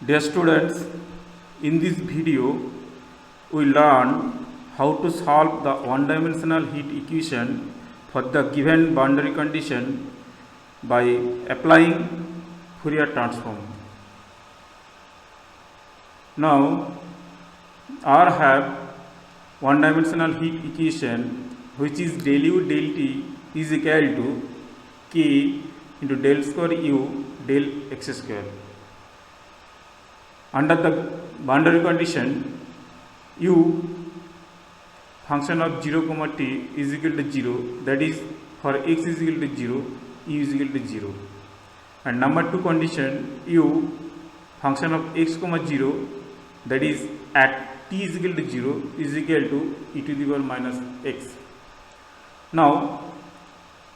Dear students, in this video we learn how to solve the one-dimensional heat equation for the given boundary condition by applying Fourier transform. Now R have one-dimensional heat equation which is del U del T is equal to K into del square U del x square. Under the boundary condition, U function of 0 comma t is equal to 0, that is for x is equal to 0, U is equal to 0. And number 2 condition, U function of x comma 0, that is at t is equal to 0 is equal to e to the power minus x. Now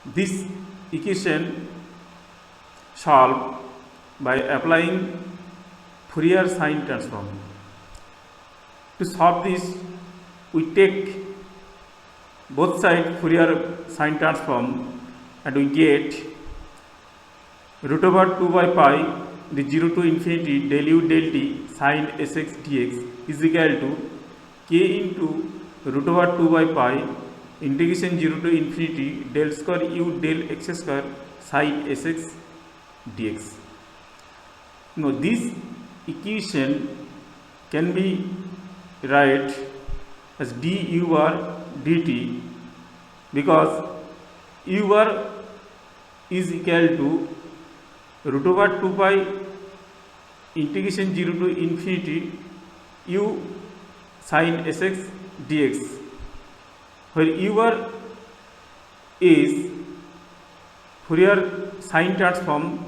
this equation solved by applying Fourier sine transform. To solve this, we take both sides Fourier sine transform and we get root over 2 by pi the 0 to infinity del u del t sine sx dx is equal to k into root over 2 by pi integration 0 to infinity del square u del x square sine sx dx. Now this equation can be write as dur dt because ur is equal to root over 2 pi integration 0 to infinity u sine sx dx, where ur is Fourier sine transform,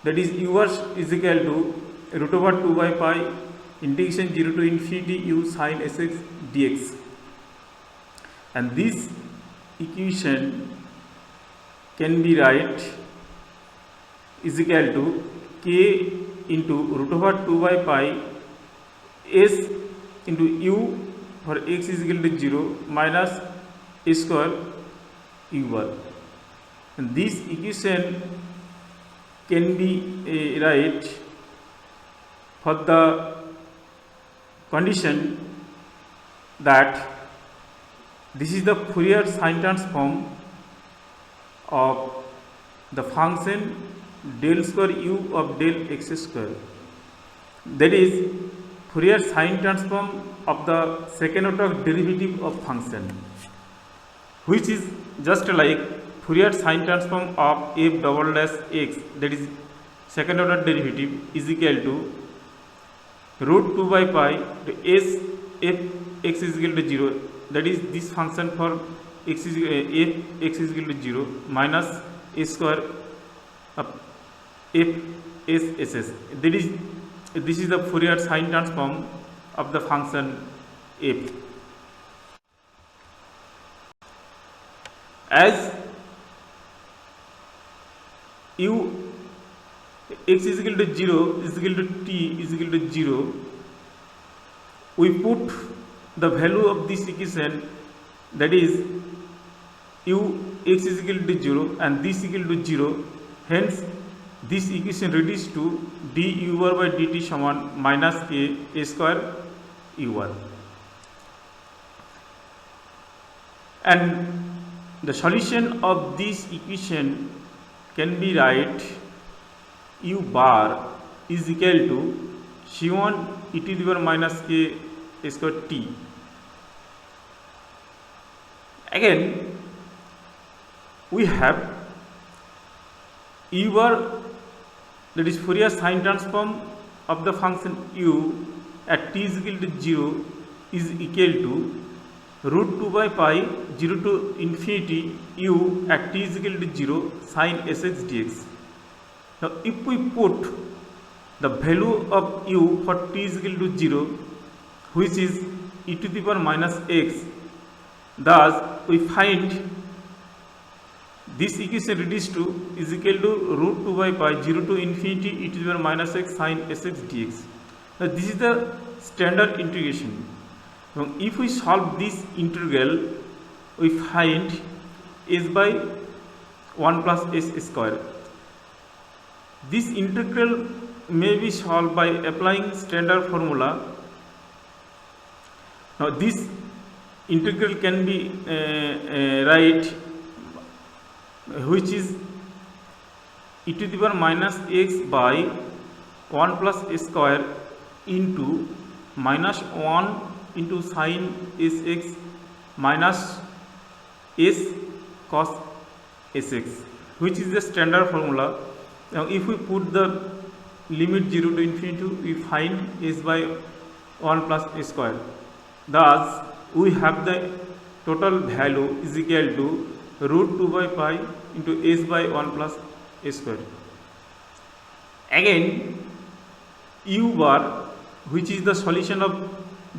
that is ur is equal to root over 2 by pi integration 0 to infinity u sine sx dx, and this equation can be write is equal to k into root over 2 by pi s into u for x is equal to 0 minus a square ur, and this equation can be right for the condition that this is the Fourier sine transform of the function del square u of del x square, that is Fourier sine transform of the second order derivative of function, which is just like Fourier sine transform of f double dash x, that is second order derivative, is equal to root 2 by pi to s f x is equal to 0, that is this function for x is f x is equal to 0 minus a square of f s s s, that is this is the Fourier sine transform of the function f. As u x is equal to 0 is equal to t is equal to 0, we put the value of this equation, that is u x is equal to 0 and this equal to 0, hence this equation reduced to d ur by dt saman minus a square ur, and the solution of this equation can be write u bar is equal to c1 e to the power minus k square t. Again we have u bar, that is Fourier sine transform of the function u at t is equal to 0 is equal to root 2 by pi 0 to infinity u at t is equal to 0 sine sx dx. Now if we put the value of u for t is equal to 0, which is e to the power minus x, thus we find this equation reduced to is equal to root 2 by pi 0 to infinity e to the power minus x sine sx dx. Now this is the standard integration. Now if we solve this integral, we find s by 1 plus s square. This integral may be solved by applying standard formula. Now this integral can be right, which is e to the power minus x by 1 plus square into minus 1 into sin sx minus s cos sx, which is the standard formula. Now if we put the limit 0 to infinity, we find s by 1 plus square. Thus we have the total value is equal to root 2 by pi into s by 1 plus square. Again u bar, which is the solution of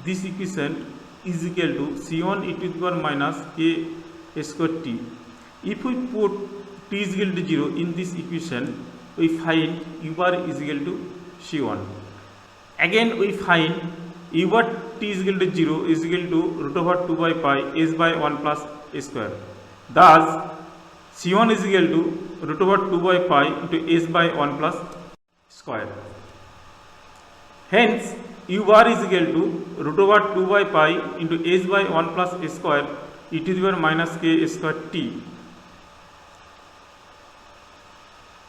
this equation, is equal to c1 e to the power minus k square t. If we put t is equal to 0 in this equation, we find u bar is equal to c1. Again we find u bar t is equal to 0 is equal to root over 2 by pi s by 1 plus square. Thus c1 is equal to root over 2 by pi into s by 1 plus square. Hence u bar is equal to root over 2 by pi into s by 1 plus square e to the power minus k square t.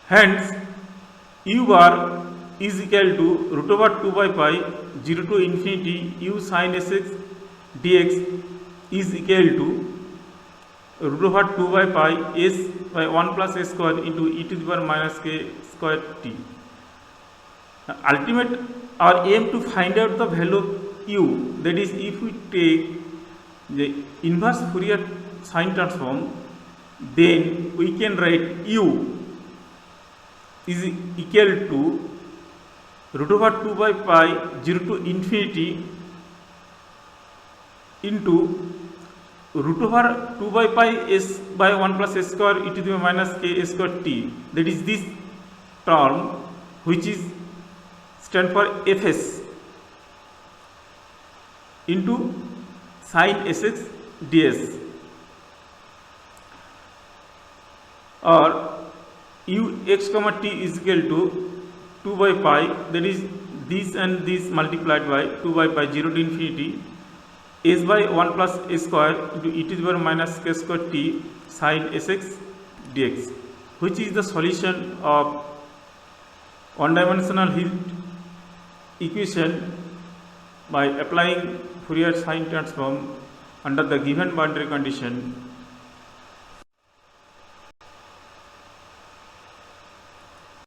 Hence u bar is equal to root over 2 by pi 0 to infinity u sin sx dx is equal to root over 2 by pi s by 1 plus square into e to the power minus k square t. Ultimate our aim to find out the value of u, that is, if we take the inverse Fourier sine transform, then we can write u is equal to root over 2 by pi 0 to infinity into root over 2 by pi s by 1 plus s square e to the minus k square t. That is this term which is stand for fs into sin sx ds, or u x comma t is equal to 2 by pi, that is this and this multiplied by 2 by pi 0 to infinity s by 1 plus s square into e to the power minus k square t sin sx dx, which is the solution of one-dimensional Hill equation by applying Fourier sine transform under the given boundary condition